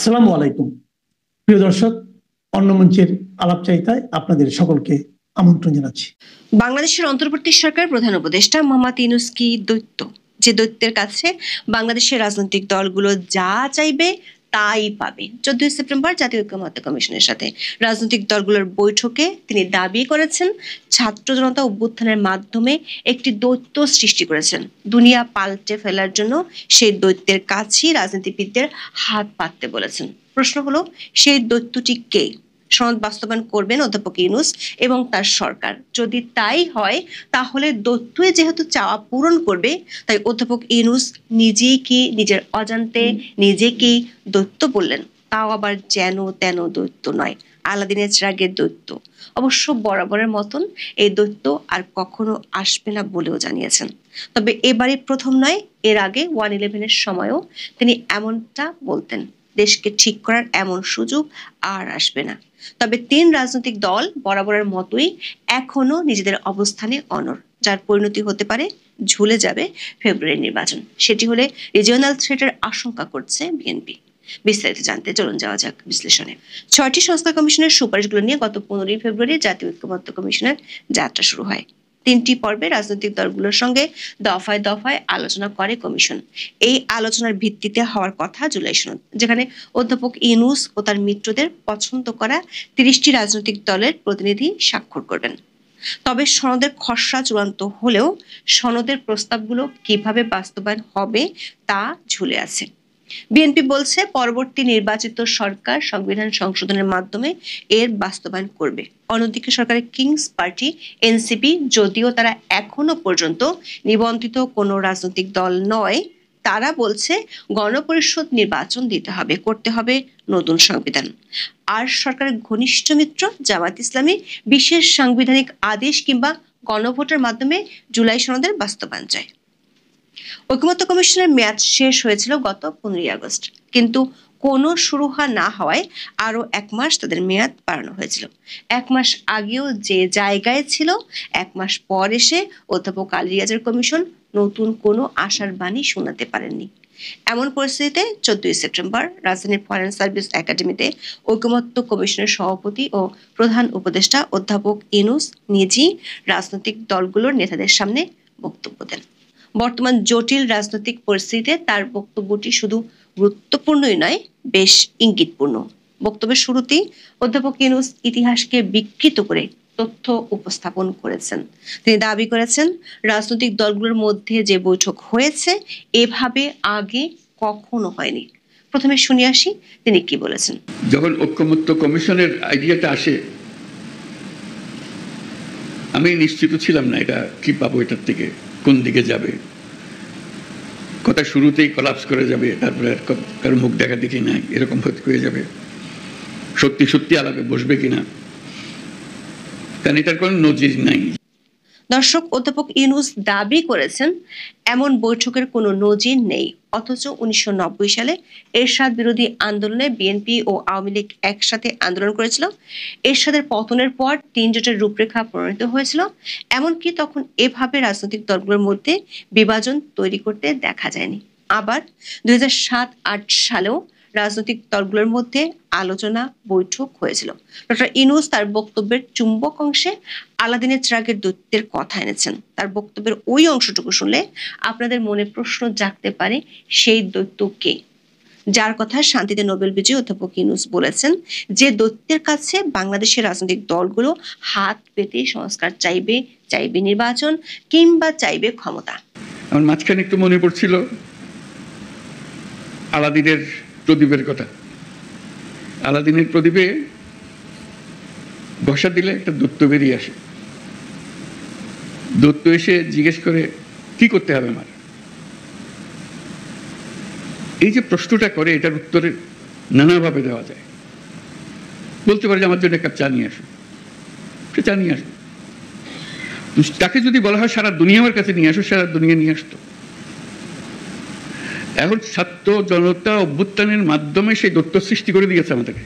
আসসালামু আলাইকুম প্রিয় দর্শক, অন্য মঞ্চের আলাপচারিতায় আপনাদের সকলকে আমন্ত্রণ জানাচ্ছি। বাংলাদেশের অন্তর্বর্তী সরকার প্রধান উপদেষ্টা মোহাম্মদ ইউনূস কি দৈত্য, যে দৈত্যের কাছে বাংলাদেশের রাজনৈতিক দলগুলো যা চাইবে তাই পাবে। 14 সেপ্টেম্বর জাতীয় ঐক্যমত্য কমিশনের সাথে রাজনৈতিক দলগুলোর বৈঠকে তিনি দাবি করেছেন ছাত্র জনতা অভ্যুত্থানের মাধ্যমে একটি দৈত্য সৃষ্টি করেছেন। দুনিয়া পাল্টে ফেলার জন্য সেই দৈত্যের কাছেই রাজনীতিবিদদের হাত পাততে বলেছেন। প্রশ্ন হলো, সেই দৈত্যটি কে? সনদ বাস্তবায়ন করবেন অধ্যাপক ইউনূস এবং তার সরকার। যদি তাই হয় তাহলে দৈত্যই যেহেতু চাওয়া পূরণ করবে, তাই অধ্যাপক ইউনূস নিজেই কি নিজের অজান্তে নিজেকেই দৈত্য বললেন? তাও আবার যেন তেন দৈত্য নয়, আলাদিনের চিরাগের দৈত্য। অবশ্য বরাবরের মতন এই দৈত্য আর কখনো আসবে না বলেও জানিয়েছেন। তবে এবারই প্রথম নয়, এর আগে 111-এর সময়ও তিনি এমনটা বলতেন। দেশকে ঠিক করার এমন সুযোগ আর আসবে না। তবে 3 রাজনৈতিক দল বরাবরের মতোই এখনো নিজেদের অবস্থানে অনড়, যার পরিণতি হতে পারে ঝুলে যাবে ফেব্রুয়ারি নির্বাচন। সেটি হলে রিজিওনাল থ্রেটের আশঙ্কা করছে বিএনপি। বিস্তারিত জানতে চলুন যাওয়া যাক বিশ্লেষণে। 6টি সংস্কার কমিশনের সুপারিশগুলো নিয়ে গত 15 ফেব্রুয়ারি জাতীয় ঐক্যমত্য কমিশনের যাত্রা শুরু হয়। 3টি পর্বে রাজনৈতিক দলগুলোর সঙ্গে দফায় দফায় আলোচনা করে কমিশন। এই আলোচনার ভিত্তিতে হওয়ার কথা জুলাই সনদ, যেখানে অধ্যাপক ইউনূস ও তার মিত্রদের পছন্দ করা 30টি রাজনৈতিক দলের প্রতিনিধি স্বাক্ষর করবেন। তবে সনদের খসড়া চূড়ান্ত হলেও সনদের প্রস্তাবগুলো কিভাবে বাস্তবায়ন হবে তা ঝুলে আছে। বিএনপি বলছে পরবর্তী নির্বাচিত সরকার সংবিধান সংশোধনের মাধ্যমে এর বাস্তবায়ন করবে। অন্যদিকে সরকারের কিংস পার্টি এনসিপি, যদিও তারা এখনো পর্যন্ত নিবন্ধিত কোনো রাজনৈতিক দল নয়, তারা বলছে গণপরিষদ নির্বাচন দিতে হবে, করতে হবে নতুন সংবিধান। আর সরকারের ঘনিষ্ঠ মিত্র জামায়াত ইসলামী বিশেষ সাংবিধানিক আদেশ কিংবা গণভোটের মাধ্যমে জুলাই সনদের বাস্তবায়ন চায়। ঐকমত্য কমিশনের মেয়াদ শেষ হয়েছিল গত 15 আগস্ট, কিন্তু কোনো সুরাহা না হওয়ায় আরো 1 মাস তাদের মেয়াদ বাড়ানো হয়েছিল। 1 মাস আগেও যে জায়গায় ছিল, 1 মাস পর এসে অধ্যাপক আলী রিয়াজের কমিশন নতুন কোনো আশার বাণী শোনাতে পারেননি। এমন পরিস্থিতিতে 14 সেপ্টেম্বর রাজধানীর ফরেন সার্ভিস একাডেমিতে ঐকমত্য কমিশনের সভাপতি ও প্রধান উপদেষ্টা অধ্যাপক ইউনূস নিজেই রাজনৈতিক দলগুলোর নেতাদের সামনে বক্তব্য দেন। বর্তমান জটিল রাজনৈতিক পরিস্থিতিতে তার বক্তব্যটি শুধু গুরুত্বপূর্ণই নয়, বেশ ইঙ্গিতপূর্ণ। বক্তব্যের শুরুতেই অধ্যাপক ইউনূস ইতিহাসকে বিকৃত করে তথ্য উপস্থাপন করেছেন। তিনি দাবি করেছেন রাজনৈতিক দলগুলোর মধ্যে যে বৈঠক হয়েছে এভাবে আগে কখনো হয়নি। প্রথমে শুনে আসি তিনি কি বলেছেন। যখন ঐকমত্য কমিশনের আইডিয়াটা আসে, আমি নিশ্চিত ছিলাম না এটা কি পাবো, এটার থেকে কোন দিকে যাবে। কথা শুরুতেই কলাপস করে যাবে, তারপরে কারো মুখ দেখা দেখি নাই এরকম হয়ে যাবে, সত্যি সত্যি আলাপে বসবে কিনা, কারণ এটার কোনো নজির নাই। দর্শক, অধ্যাপক ইউনূস দাবি করেছেন এমন বৈঠকের কোনো নজির নেই, অথচ 1990 সালে এরশাদ বিরোধী আন্দোলনে বিএনপি ও আওয়ামী লীগ একসাথে আন্দোলন করেছিল। এরশাদের পতনের পর 3 জোটের রূপরেখা প্রণীত হয়েছিল। এমনকি তখন এভাবে রাজনৈতিক দলগুলোর মধ্যে বিভাজন তৈরি করতে দেখা যায়নি। আবার 2007-8 সালেও রাজনৈতিক দলগুলোর মধ্যে আলোচনা বৈঠক হয়েছিল। ডক্টর ইউনূস তার বক্তব্যের চুম্বক অংশে আলাদিনের চিরাগের দৈত্যের কথা এনেছেন। তার বক্তব্যের ওই অংশটুকু শুনলে আপনাদের মনে প্রশ্ন জাগতে পারে, সেই দৈত্য কে? যার কথা শান্তিতে নোবেল বিজয়ী অধ্যাপক ইউনূস বলেছেন যে দৈত্যের কাছে বাংলাদেশের রাজনৈতিক দলগুলো হাত পেতে সংস্কার চাইবে, চাইবে নির্বাচন কিংবা চাইবে ক্ষমতা। আমার মাঝখানে একটু মনে পড়ছিল আলাদিনের প্রদীপের কথা। আলাদিনের প্রদীপে ঘষা দিলে একটা দৈত্য বেরিয়ে আসে। দৈত্য এসে জিজ্ঞেস করে কি করতে হবে আমার। এই যে প্রশ্নটা করে, এটার উত্তরে নানাভাবে দেওয়া যায়। বলতে পারে যে আমার জন্য এক কাপ চা নিয়ে আসো, সে চা নিয়ে আসো। তাকে যদি বলা হয় সারা দুনিয়া আমার কাছে নিয়ে আসো, সারা দুনিয়া নিয়ে আসতো। এখন ছাত্র জনতা অভ্যুত্থানের মাধ্যমে সেই দৈত্য সৃষ্টি করে দিয়েছে আমাদেরকে।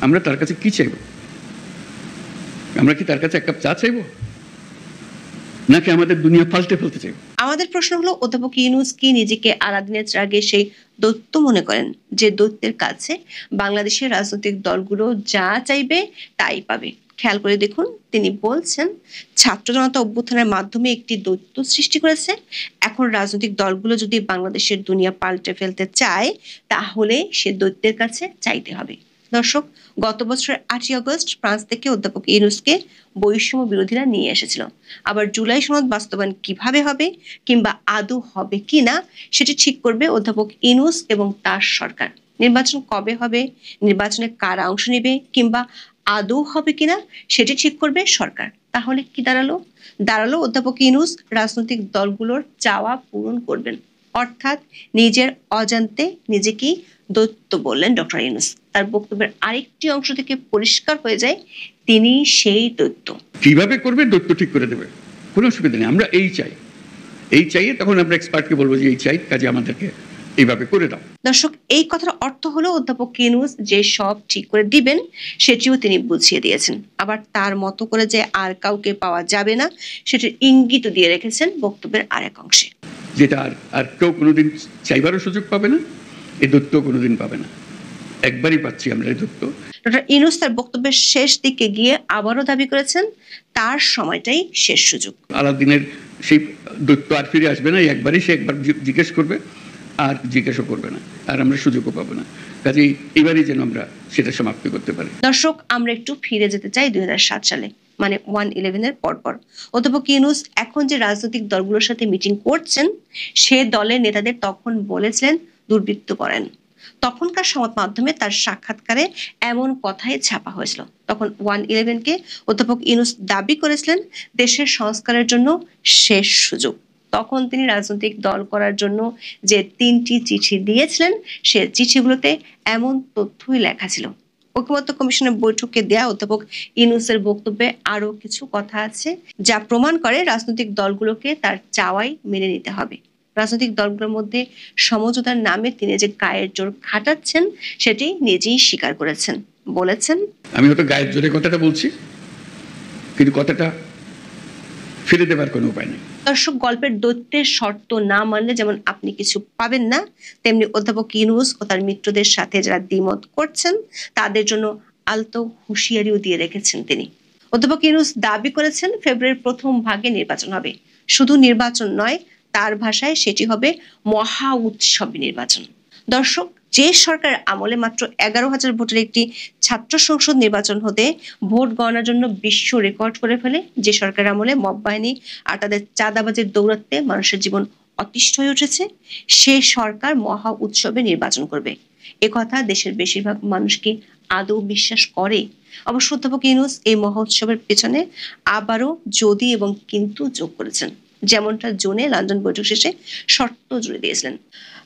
আমরা তার কাছে কি চাইব? আমরা কি তার কাছে এক কাপ চা চাইব? নাকি আমাদের দুনিয়া পাল্টে ফেলতে চাই? আমাদের প্রশ্ন হলো, অধ্যাপক ইউনূস কি নিজেকে আলাদিনের ত্রাগে সেই দৈত্য মনে করেন, যে দৈত্যের কাছে বাংলাদেশের রাজনৈতিক দলগুলো যা চাইবে তাই পাবে? খেয়াল করে দেখুন, তিনি বলছেন ছাত্র জনতা অভ্যুত্থানের মাধ্যমে একটি দৈত্য সৃষ্টি করেছে। এখন রাজনৈতিক দলগুলো যদি বাংলাদেশের দুনিয়া পাল্টে ফেলতে চায়, তাহলে সে দৈত্যের কাছে চাইতে হবে। দর্শক, গত বছরের 8ই আগস্ট ফ্রান্স থেকে অধ্যাপক ইউনূসকে বৈষম্য বিরোধীরা নিয়ে এসেছিল। আবার জুলাই সনদ বাস্তবায়ন কিভাবে হবে কিংবা আদৌ হবে কিনা সেটি ঠিক করবে অধ্যাপক ইউনূস এবং তার সরকার। নির্বাচন কবে হবে, নির্বাচনে কারা অংশ নেবে কিংবা আদৌ হবে কিনা সেটি ঠিক করবে সরকার। তাহলে কি দাঁড়ালো অধ্যাপক ইউনূস রাজনৈতিক দলগুলোর চাওয়া পূরণ করবেন, অর্থাৎ নিজের অজান্তে নিজেকেই দৈত্য বললেন ডক্টর ইউনূস। তার বক্তব্যের আরেকটি অংশ থেকে পরিষ্কার হয়ে যায় তিনি সেই দৈত্য। কিভাবে করবে দৈত্য ঠিক করে দেবে, কোনো অসুবিধা নেই। আমরা এই চাইয়ে তখন আমরা এক্সপার্টকে বলবো যে এই চাই, কাজে আমাদেরকে এইভাবে করে দাও। দর্শক, এই কথার অর্থ হলো অধ্যাপক ইউনূস যে সব ঠিক করে দিবেন সেটিও তিনি বুঝিয়ে দিয়েছেন। আবার তার মতো করে যে আর কাউকে পাওয়া যাবে না সেটির ইঙ্গিত দিয়ে রেখেছেন বক্তব্যের আরেক অংশে, যেটা আর কেউ কোনোদিন চাইবারও সুযোগ পাবে না, এই দৈত্য কোনোদিন পাবে না। একবারই পাচ্ছি আমরা এই দৈত্য। ডক্টর ইউনূস তার বক্তব্যের শেষ দিকে গিয়ে আবারও দাবি করেছেন তার সময়টাই শেষ সুযোগ। আলাদিনের সেই দৈত্য আর ফিরে আসবে না, একবারই সে একবার জিজ্ঞেস করবে আর জিজ্ঞাসা করবে না, আর আমরা সুযোগও পাবো না। কাজেই এবারই যেন আমরা সেটা সমাপ্ত করতে পারি। দর্শক, আমরা একটু ফিরে যেতে চাই 2007 সালে, মানে 1/11-এর পরপর। অধ্যাপক ইউনূস এখন যে রাজনৈতিক দলগুলোর সাথে মিটিং করছেন, সে দলের নেতাদের তখন বলেছিলেন দুর্বৃত্ত পরায়ণ। তখনকার সংবাদ মাধ্যমে তার সাক্ষাৎকারে এমন কথাই ছাপা হয়েছিল। তখন 1/11-কে অধ্যাপক ইউনূস দাবি করেছিলেন দেশের সংস্কারের জন্য শেষ সুযোগ। তখন তিনি রাজনৈতিক দল করার জন্য যে 3টি চিঠি দিয়েছিলেন, সে চিঠিগুলোতে এমন তথ্যই লেখা ছিল। ঐকমত্য কমিশনের বৈঠকে দেয়া অধ্যাপক ইউনূসের বক্তব্যে আরো কিছু কথা আছে যা প্রমাণ করে রাজনৈতিক দলগুলোকে তার চাওয়াই মেনে নিতে হবে। রাজনৈতিক দলগুলোর মধ্যে সমঝোতার নামে তিনি যে গায়ের জোর খাটাচ্ছেন সেটি নিজেই স্বীকার করেছেন। বলেছেন, আমি হয়তো গায়ের জোরে কথাটা বলছি, কিন্তু কথাটা ফিরে দেবার কোনো উপায় নেই। দর্শক, গল্পের দৈত্যের শর্ত না মানলে যেমন আপনি কিছু পাবেন না, তেমনি অধ্যাপক ইউনূস ও তার মিত্রদের সাথে যারা দ্বিমত করছেন তাদের জন্য আলতো হুঁশিয়ারিও দিয়ে রেখেছেন তিনি। অধ্যাপক ইউনূস দাবি করেছেন ফেব্রুয়ারির প্রথম ভাগে নির্বাচন হবে। শুধু নির্বাচন নয়, তার ভাষায় সেটি হবে মহা উৎসব নির্বাচন। দর্শক, যে সরকার আমলে মাত্র 11,000 ভোটের একটি ছাত্র সংসদ নির্বাচন হতে ভোট গণনার জন্য বিশ্ব রেকর্ড করে ফেলে, যে সরকার আমলে মব বাহিনী আর তাদের চাঁদাবাজির দৌরাত্মে মানুষের জীবন অতিষ্ঠ হয়ে উঠেছে, সে সরকার মহা উৎসবে নির্বাচন করবে, একথা দেশের বেশিরভাগ মানুষ কি আদৌ বিশ্বাস করে? অবশ্য অধ্যাপক ইউনূস এই মহা উৎসবের পেছনে আবারও যদি এবং কিন্তু যোগ করেছেন, যেমনটা জুনে লন্ডন বৈঠক শেষে শর্ত জুড়ে দিয়েছিলেন।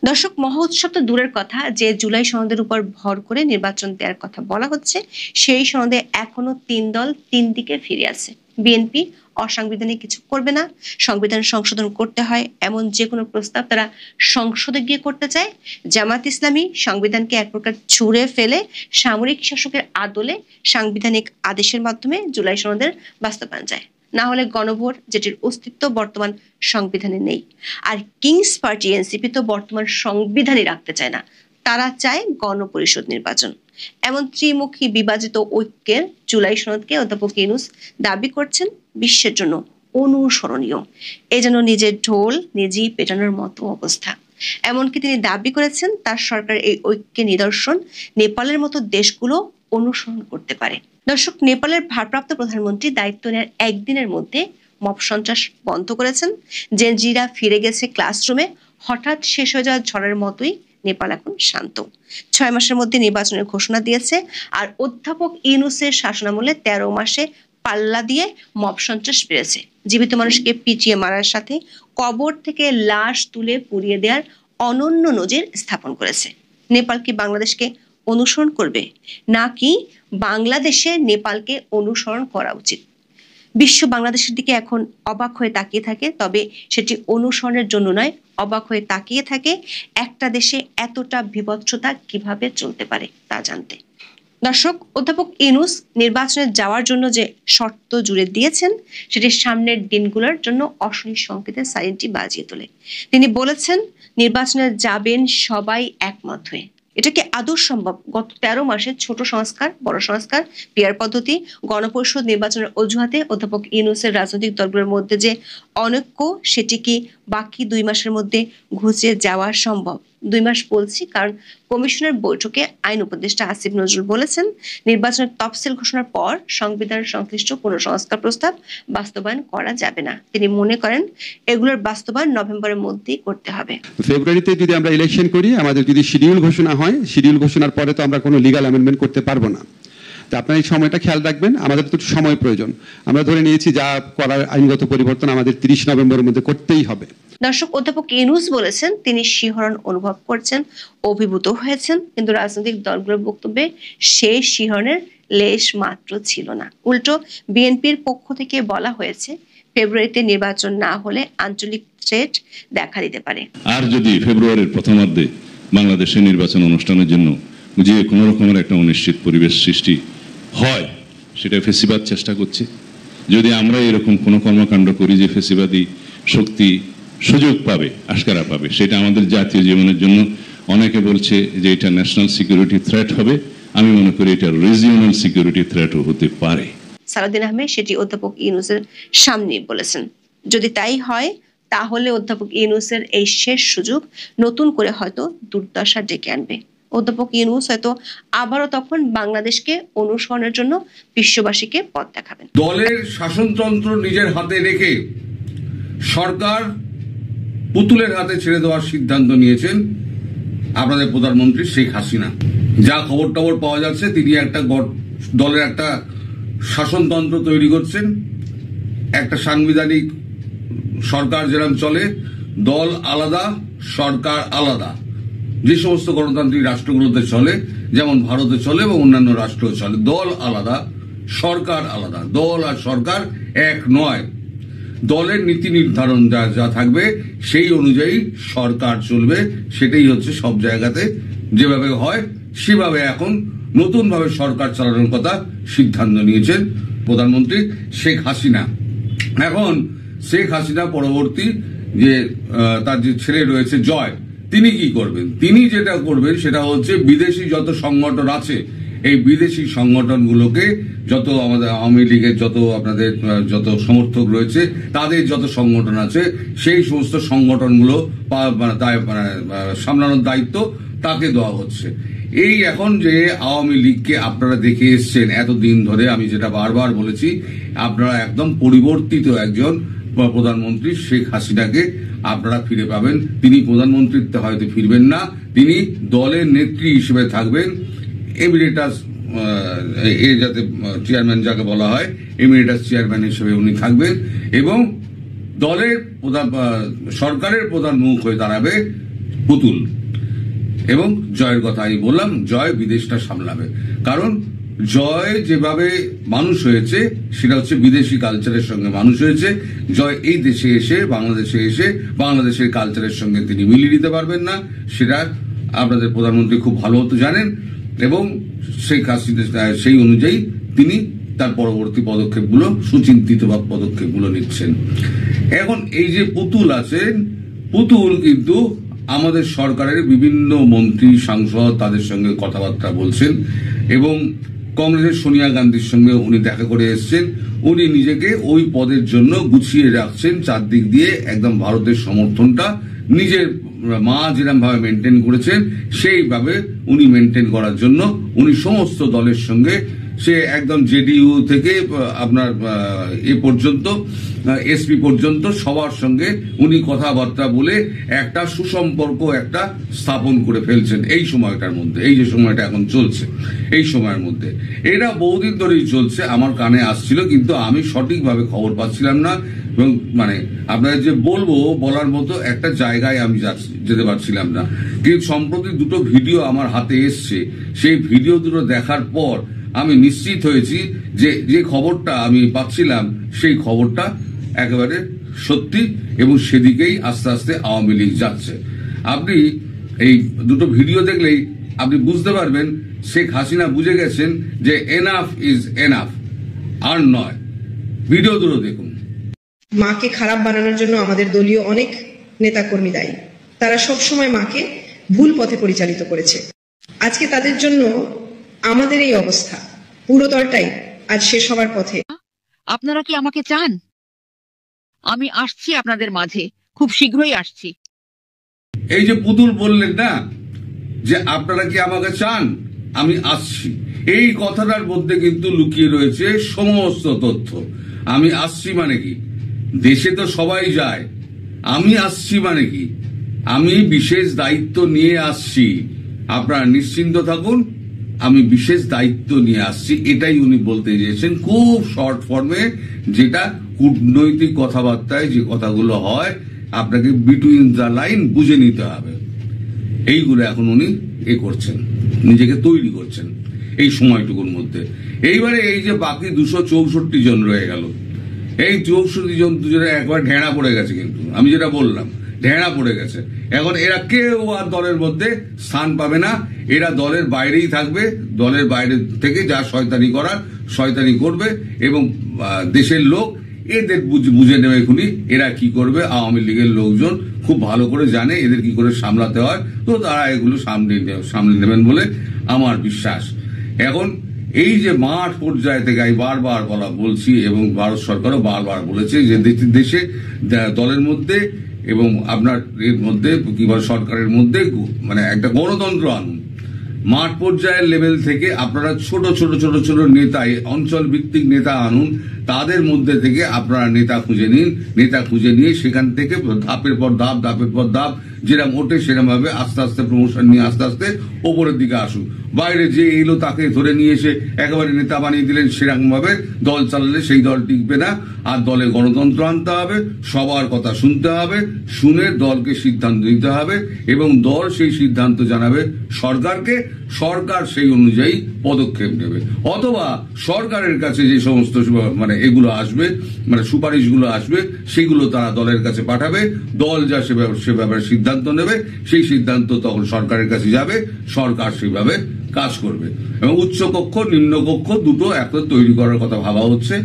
দর্শক, মহা উৎসব তো দূরের কথা, যে জুলাই সনদের উপর ভর করে নির্বাচন দেওয়ার কথা বলা হচ্ছে, সেই সনদে এখনো 3 দল 3 দিকে ফিরে আছে। বিএনপি অসাংবিধানিক কিছু করবে না, সংবিধান সংশোধন করতে হয় এমন যে কোনো প্রস্তাব তারা সংসদে গিয়ে করতে চায়। জামাত ইসলামী সংবিধানকে এক প্রকার ছুঁড়ে ফেলে সামরিক শাসকের আদলে সাংবিধানিক আদেশের মাধ্যমে জুলাই সনদের বাস্তবায়ন চায়, না হলে গণভোট, যেটির অস্তিত্ব বর্তমান সংবিধানে নেই। আর কিংস পার্টি এনসিপি তো বর্তমান সংবিধানই রাখতে চায় না, তারা চায় গণপরিষদ নির্বাচন। এমন ত্রিমুখী বিভাজিত ঐক্যের জুলাই সনদকে অধ্যাপক ইউনূস দাবি করছেন বিশ্বের জন্য অনুসরণীয়। এ যেন নিজের ঢোল নিজেই পেটানোর মতো অবস্থা। এমনকি তিনি দাবি করেছেন তার সরকার এই ঐক্যের নিদর্শন নেপালের মতো দেশগুলো অনুসরণ করতে পারে। দর্শক, নেপালের ভারপ্রাপ্ত প্রধানমন্ত্রী দায়িত্ব নেওয়ার একদিনের মধ্যে মব সন্ত্রাস বন্ধ করেছেন। জেনজিরা ফিরে গেছে ক্লাসরুমে। হঠাৎ শেষ হয়ে যাওয়া ঝড়ের মতোই নেপাল এখন শান্ত। 6 মাসের মধ্যে নির্বাচনের ঘোষণা দিয়েছে। আর অধ্যাপক ইউনূসের শাসনামলে 13 মাসে পাল্লা দিয়ে মব সন্ত্রাস বেড়েছে। জীবিত মানুষকে পিটিয়ে মারার সাথে কবর থেকে লাশ তুলে পুড়িয়ে দেওয়ার অনন্য নজির স্থাপন করেছে। নেপাল কি বাংলাদেশকে অনুসরণ করবে, নাকি বাংলাদেশে নেপালকে অনুসরণ করা উচিত? বিশ্ব বাংলাদেশের দিকে এখন অবাক হয়ে তাকিয়ে থাকে, তবে সেটি অনুসরণের জন্য নয়, অবাক হয়ে তাকিয়ে থাকে একটা দেশে এতটা বিভৎসতা কিভাবে চলতে পারে তা জানতে। দর্শক, অধ্যাপক ইউনূস নির্বাচনে যাওয়ার জন্য যে শর্ত জুড়ে দিয়েছেন সেটি সামনের দিনগুলোর জন্য অশনি সংকেতের সাইরেনটি বাজিয়ে তোলে। তিনি বলেছেন নির্বাচনে যাবেন সবাই একমত হয়ে। এটা কি আদৌ সম্ভব? গত 13 মাসে ছোট সংস্কার, বড় সংস্কার, পিআর পদ্ধতি, গণপরিষদ নির্বাচনের অজুহাতে অধ্যাপক ইউনূসের রাজনৈতিক দলগুলোর মধ্যে যে অনৈক্য, সেটি কি বাকি 2 মাসের মধ্যে ঘুচিয়ে যাওয়া সম্ভব? 2 মাস বলছি কারণ কমিশনের বৈঠকে আইন উপদেষ্টা আসিফ নজরুল বলেছেন নির্বাচনের তফসিল ঘোষণার পর সংবিধান সংশ্লিষ্ট কোনো সংস্কার প্রস্তাব বাস্তবায়ন করা যাবে না। তিনি মনে করেন এগুলোর বাস্তবায়ন নভেম্বরের মধ্যেই করতে হবে। ফেব্রুয়ারিতে যদি আমরা ইলেকশন করি, আমাদের যদি শিডিউল ঘোষণা হয়, শিডিউল ঘোষণার পরে তো আমরা কোনো লিগাল অ্যামেন্ডমেন্ট করতে পারবো না। তো আপনার এই সময়টা খেয়াল রাখবেন, আমাদের তো সময় প্রয়োজন। আমরা ধরে নিয়েছি যা করার আইনগত পরিবর্তন আমাদের 30 নভেম্বরের মধ্যে করতেই হবে। দর্শক, অধ্যাপক ইউনূস বলেছেন তিনি শিহরণ অনুভব করছেন, অভিভূত হয়েছেন, কিন্তু রাজনৈতিক দলগুলোর বক্তব্যে সেই শিহরণের লেশ মাত্র ছিল না। উল্টো বিএনপির পক্ষ থেকে বলা হয়েছে ফেব্রুয়ারিতে নির্বাচন না হলে আঞ্চলিক থ্রেট দেখা দিতে পারে। আর যদি ফেব্রুয়ারির প্রথমার্ধে বাংলাদেশের নির্বাচন অনুষ্ঠানের জন্য যে কোনো রকমের একটা অনিশ্চিত পরিবেশ সৃষ্টি হয়, সেটা ফেসিবাদ চেষ্টা করছে। যদি আমরা এরকম কোনো কর্মকাণ্ড করি যে ফেসিবাদী শক্তি সুযোগ পাবে, আশকারা পাবে, সেটা আমাদের জাতীয় জীবনের জন্য অনেকে বলছে যে এটা ন্যাশনাল সিকিউরিটি থ্রেট হবে। আমি মনে করি এটা রিজিওনাল সিকিউরিটি থ্রেটও হতে পারে। সালাউদ্দিন আহমেদ সেটি অধ্যাপক ইউনূসের সামনে বলেছেন। যদি তাই হয় তাহলে অধ্যাপক ইউনূসের এই শেষ সুযোগ নতুন করে হয়তো দুর্দশা ডেকে আনবে। অধ্যাপক ইউনূস হয়তো আবারও তখন বাংলাদেশকে অনুসরণের জন্য বিশ্ববাসীকে পথ দেখাবেন। দলের শাসনতন্ত্র নিজের হাতে রেখে সরকার পুতুলের হাতে ছেড়ে দেওয়ার সিদ্ধান্ত নিয়েছেন আপনাদের প্রধানমন্ত্রী শেখ হাসিনা। যা খবর টবর পাওয়া যাচ্ছে, তিনি একটা দলের একটা শাসনতন্ত্র তৈরি করছেন। একটা সাংবিধানিক সরকার যেরকম চলে, দল আলাদা সরকার আলাদা, যে সমস্ত গণতান্ত্রিক রাষ্ট্রগুলোতে চলে, যেমন ভারতে চলে এবং অন্যান্য রাষ্ট্র চলে, দল আলাদা সরকার আলাদা। দল আর সরকার এক নয়। দলের নীতি নির্ধারণ যা থাকবে সেই অনুযায়ী সরকার চলবে। সেটাই হচ্ছে সব জায়গাতে যেভাবে হয় সেভাবে এখন নতুন ভাবে সরকার চালানোর কথা সিদ্ধান্ত নিয়েছেন প্রধানমন্ত্রী শেখ হাসিনা। এখন শেখ হাসিনা পরবর্তী যে তার যে ছেলে রয়েছে জয়, তিনি কি করবেন? তিনি যেটা করবেন সেটা হচ্ছে বিদেশি যত সংগঠন আছে, এই বিদেশি সংগঠনগুলোকে, যত আমাদের আওয়ামী লীগের যত সমর্থক রয়েছে, তাদের যত সংগঠন আছে, সেই সমস্ত সংগঠনগুলো সামলানোর দায়িত্ব তাকে দেওয়া হচ্ছে। এই এখন যে আওয়ামী লীগকে আপনারা দেখে এসছেন এতদিন ধরে, আমি যেটা বারবার বলেছি, আপনারা একদম পরিবর্তিত একজন প্রধানমন্ত্রী শেখ হাসিনাকে আপনারা ফিরে পাবেন। তিনি প্রধানমন্ত্রীত্বে হয়তো ফিরবেন না, তিনি দলের নেত্রী হিসেবে থাকবেন। এমিরেটাস যাতে চেয়ারম্যান যাকে বলা হয়, এমিরেটাস চেয়ারম্যান হিসেবে উনি থাকবেন এবং দলের সরকারের প্রধান মুখ হয়ে দাঁড়াবে পুতুল। এবং জয়ের কথা আমি বললাম, জয় বিদেশটা সামলাবে। কারণ জয় যেভাবে মানুষ হয়েছে সেটা হচ্ছে বিদেশি কালচারের সঙ্গে মানুষ হয়েছে। জয় এই দেশে এসে, বাংলাদেশে এসে বাংলাদেশের কালচারের সঙ্গে তিনি মিলিয়ে দিতে পারবেন না, সেটা আপনাদের প্রধানমন্ত্রী খুব ভালো মতো জানেন এবং সেই অনুযায়ী তিনি তার পরবর্তী পদক্ষেপগুলো সুচিন্তিত বা পদক্ষেপগুলো নিচ্ছেন। এখন এই যে পুতুল আছেন, পুতুল কিন্তু আমাদের সরকারের বিভিন্ন মন্ত্রী সাংসদ তাদের সঙ্গে কথাবার্তা বলছেন এবং কংগ্রেসের সোনিয়া গান্ধীর সঙ্গে উনি দেখা করে এসছেন। উনি নিজেকে ওই পদের জন্য গুছিয়ে রাখছেন চারদিক দিয়ে। একদম ভারতের সমর্থনটা নিজের মা যেরকম ভাবে মেনটেন করেছেন সেইভাবে উনি মেনটেন করার জন্য উনি সমস্ত দলের সঙ্গে, সে একদম জেডিইউ থেকে আপনার এ পর্যন্ত এসপি পর্যন্ত সবার সঙ্গে উনি কথাবার্তা বলে একটা সুসম্পর্ক একটা স্থাপন করে ফেলছেন এই সময়টার মধ্যে। এই যে সময়টা এখন চলছে, এই সময়ের মধ্যে এটা বহুদিন ধরেই চলছে। আমার কানে আসছিল কিন্তু আমি সঠিকভাবে খবর পাচ্ছিলাম না এবং মানে আপনাদের যে বলার মতো একটা জায়গায় আমি যেতে পারছিলাম না। কিন্তু সম্প্রতি দুটো ভিডিও আমার হাতে এসছে, সেই ভিডিও দুটো দেখার পর আমি নিশ্চিত হয়েছি যে খবরটা আমি পাচ্ছিলাম সেই খবরটা একেবারে সত্যি এবং সেদিকেই আস্তে আস্তে আওয়ামী লীগ যাচ্ছে। আপনি এই দুটো ভিডিও দেখলেই আপনি বুঝতে পারবেন শেখ হাসিনা বুঝে গেছেন যে এনাফ ইজ এনাফ, আর নয়। ভিডিও দুটো দেখুন। মাকে খারাপ বানানোর জন্য আমাদের দলীয় অনেক নেতাকর্মী দায়ী। তারা সবসময় মাকে ভুল পথে পরিচালিত করেছে। আজকে তাদের জন্য আমাদের এই অবস্থা। পুরো দলটাই আজ শেষ হবার পথে। আপনারা কি আমাকে চান? আমি আসছি আপনাদের মাঝে, খুব শীঘ্রই আসছি। এই যে পুতুল বললেন না যে আপনারা কি আমাকে চান, আমি আসছি, এই কথাটার মধ্যে কিন্তু লুকিয়ে রয়েছে সমস্ত তথ্য। আমি আসছি মানে কি? দেশে তো সবাই যায়, আমি আসছি মানে কি? আমি বিশেষ দায়িত্ব নিয়ে আসছি। আপনারা নিশ্চিন্ত থাকুন, আমি বিশেষ দায়িত্ব নিয়ে আসছি, এটাই উনি বলতে চেয়েছেন খুব শর্ট ফর্মে। যেটা কূটনৈতিক কথাবার্তায় যে কথাগুলো হয় আপনাকে বিটুইন দ্য লাইন বুঝে নিতে হবে। এইগুলো এখন উনি করছেন, নিজেকে তৈরি করছেন এই সময়টুকুর মধ্যে। এইবারে এই যে বাকি 264 জন রয়ে গেল, এই 64 জন দুজনে একবার ঢেঁড়া পড়ে গেছে। কিন্তু আমি যেটা বললাম, ঢেঁড়া পড়ে গেছে। এখন এরা কেউ আর দলের মধ্যে স্থান পাবে না, এরা দলের বাইরেই থাকবে। দলের বাইরে থেকে যা শয়তানি করার শয়তানি করবে, এবং দেশের লোক এদের বুঝে নেবে এখনই এরা কি করবে। আওয়ামী লীগের লোকজন খুব ভালো করে জানে এদের কি করে সামলাতে হয়, তো তারা এগুলো সামলে নেবেন বলে আমার বিশ্বাস। এখন এই যে মাঠ পর্যায়ে থেকে আমি বারবার বলছি, এবং ভারত সরকারও বারবার বলেছে যে দেশে দলের মধ্যে এবং আপনার এর মধ্যে কি বলে সরকারের মধ্যে মানে একটা গণতন্ত্র আনুন। মাঠ পর্যায়ের লেভেল থেকে আপনারা ছোট ছোট ছোট ছোট নেতা, অঞ্চল ভিত্তিক নেতা আনুন, তাদের মধ্যে থেকে আপনারা নেতা খুঁজে নিন। নেতা খুঁজে নিয়ে সেখান থেকে ধাপের পর ধাপ, ধাপের পর ধাপ, যেরকম ওঠে সেরকম ভাবে আস্তে আস্তে প্রমোশন নিয়ে আস্তে আস্তে ওপরের দিকে আসুন। বাইরে যে এলো তাকে ধরে নিয়ে এসে একেবারে নেতা বানিয়ে দিলেন, সেরকম ভাবে দল চালালে সেই দল টিকবে না। আর দলে গণতন্ত্র আনতে হবে, সবার কথা শুনতে হবে, শুনে দলকে সিদ্ধান্ত নিতে হবে, এবং দল সেই সিদ্ধান্ত জানাবে সরকারকে, সরকার সেই অনুযায়ী পদক্ষেপ নেবে। অথবা সরকারের কাছে যে সমস্ত মানে এগুলো আসবে, মানে সুপারিশগুলো আসবে, সেগুলো তারা দলের কাছে পাঠাবে। দল যা সে ব্যাপারে সিদ্ধান্ত নেবে, সেই সিদ্ধান্ত তখন সরকারের কাছে যাবে, সরকার সেইভাবে কাজ করবে। এবং উচ্চ কক্ষ নিম্ন কক্ষ দুটো একটা তৈরি করার কথা ভাবা হচ্ছে,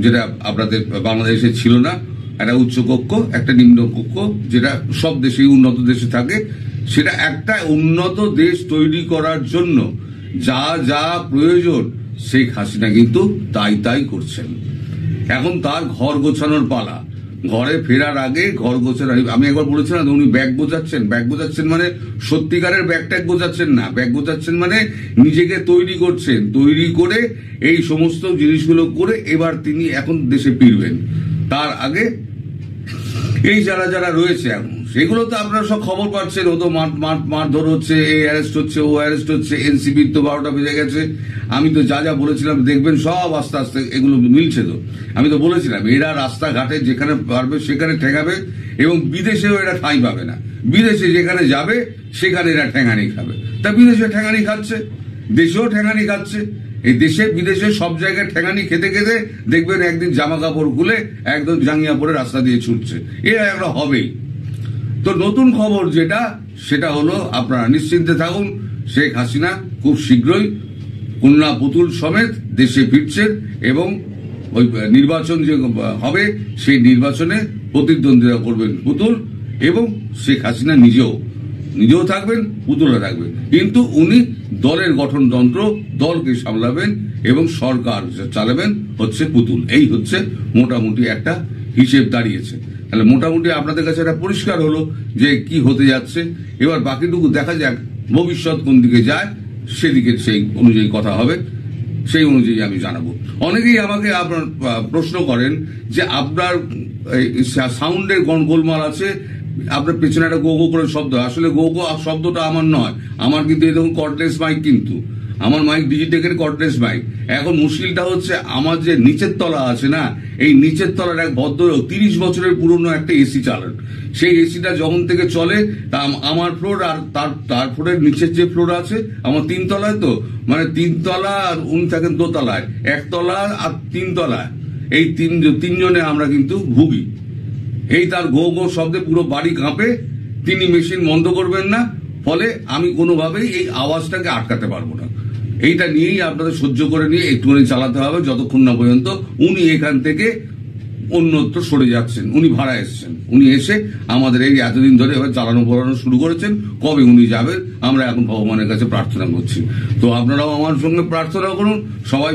যেটা আপনাদের বাংলাদেশে ছিল না। একটা উচ্চ কক্ষ, একটা নিম্ন কক্ষ, যেটা সব দেশে উন্নত দেশে থাকে। সেটা একটা উন্নত দেশ তৈরি করার জন্য যা যা প্রয়োজন শেখ হাসিনা কিন্তু তাই করছেন। এখন তার ঘর গোছানোর পালা। ঘরে ফেরার আগে ঘর গোছানো, আমি একবার বলেছিলাম উনি ব্যাগ গোছাচ্ছেন মানে সত্যিকারের ব্যাগ ট্যাগ গোছাচ্ছেন না। ব্যাগ গোছাচ্ছেন মানে নিজেকে তৈরি করছেন, তৈরি করে এই সমস্ত জিনিসগুলো করে এবার তিনি এখন দেশে ফিরবেন। তার আগে এই যারা রয়েছে এখন, সেগুলো তো আপনারা সব খবর পাচ্ছেন। ও তো মারধর হচ্ছে, এ অ্যারেস্ট হচ্ছে, ও অ্যারেস্ট হচ্ছে, এনসিপির তো 12টা বেজে গেছে। আমি তো যা বলেছিলাম দেখবেন সব আস্তে আস্তে এগুলো মিলছে। তো আমি তো বলেছিলাম এরা রাস্তাঘাটে যেখানে পারবে সেখানে ঠেকাবে, এবং বিদেশেও এরা ঠাঁই পাবে না। বিদেশে যেখানে যাবে সেখানে এরা ঠেঙানি খাবে। তা বিদেশে ঠেঙানি খাচ্ছে, দেশেও ঠেঙানি খাচ্ছে। এই দেশে বিদেশে সব জায়গায় ঠেঙানি খেতে খেতে দেখবেন একদিন জামা কাপড় খুলে একদম জাঙ্গিয়া পরে রাস্তা দিয়ে ছুটছে। এরা একটা হবেই। তো নতুন খবর যেটা, সেটা হলো আপনারা নিশ্চিন্তে থাকুন, শেখ হাসিনা খুব শীঘ্রই কন্যা পুতুল সমেত দেশে ফিরছেন, এবং ওই নির্বাচন যে হবে সেই নির্বাচনে প্রতিদ্বন্দ্বিতা করবেন পুতুল, এবং শেখ হাসিনা নিজেও থাকবেন, পুতুলও থাকবেন। কিন্তু উনি দলের গঠনতন্ত্র, দলকে সামলাবেন, এবং সরকার চালাবেন হচ্ছে পুতুল। এই হচ্ছে মোটামুটি একটা হিসেব দাঁড়িয়েছে। তাহলে মোটামুটি আপনাদের কাছে এটা পরিষ্কার হলো যে কি হতে যাচ্ছে। এবার বাকিটুকু দেখা যাক ভবিষ্যৎ কোন দিকে যায়, সেদিকে সেই অনুযায়ী কথা হবে, সেই অনুযায়ী আমি জানাবো। অনেকেই আমাকে আপনার প্রশ্ন করেন যে আপনার সাউন্ডের গোলমাল আছে, আপনার পেছনে একটা গো গো করে শব্দ। আসলে গো গো শব্দটা আমার নয়, আমার কিন্তু এই দেখুন কর্ডলেস মাইক, কিন্তু আমার মাইক ডিজিটেকের কর্ডলেস মাইক। এখন মুশকিলটা হচ্ছে আমার যে নিচের তলা আছে না, এই নিচের তলার এক ভদ্রলোক 30 বছরের পুরনো একটা এসি চালান। সেই এসিটা যখন থেকে চলে, তা আমার ফ্লোর আর তার ফ্লোরের নিচের যে ফ্লোর আছে, আমার 3 তলায়, তো মানে 3 তলা, আর উনি থাকেন দোতলায়, 1 তলা আর 3 তলায়। এই তিনজনে আমরা কিন্তু ভুগি। এই তার গো গো শব্দে পুরো বাড়ি কাঁপে। তিনি মেশিন বন্ধ করবেন না, ফলে আমি কোনোভাবেই এই আওয়াজটাকে আটকাতে পারবো না। এইটা নিয়েই আপনাদের সহ্য করে নিয়ে একটুখানি চালাতে হবে যতক্ষণ না পর্যন্ত উনি এখান থেকে অন্যত্র সরে যাচ্ছেন। উনি ভাড়া এসছেন, উনি এসে আমাদের এই এতদিন ধরে চালানো পড়ানো শুরু করেছেন, কবে উনি যাবেন আমরা এখন ভগবানের কাছে প্রার্থনা করছি। তো আপনারাও আমার সঙ্গে প্রার্থনা করুন, সবাই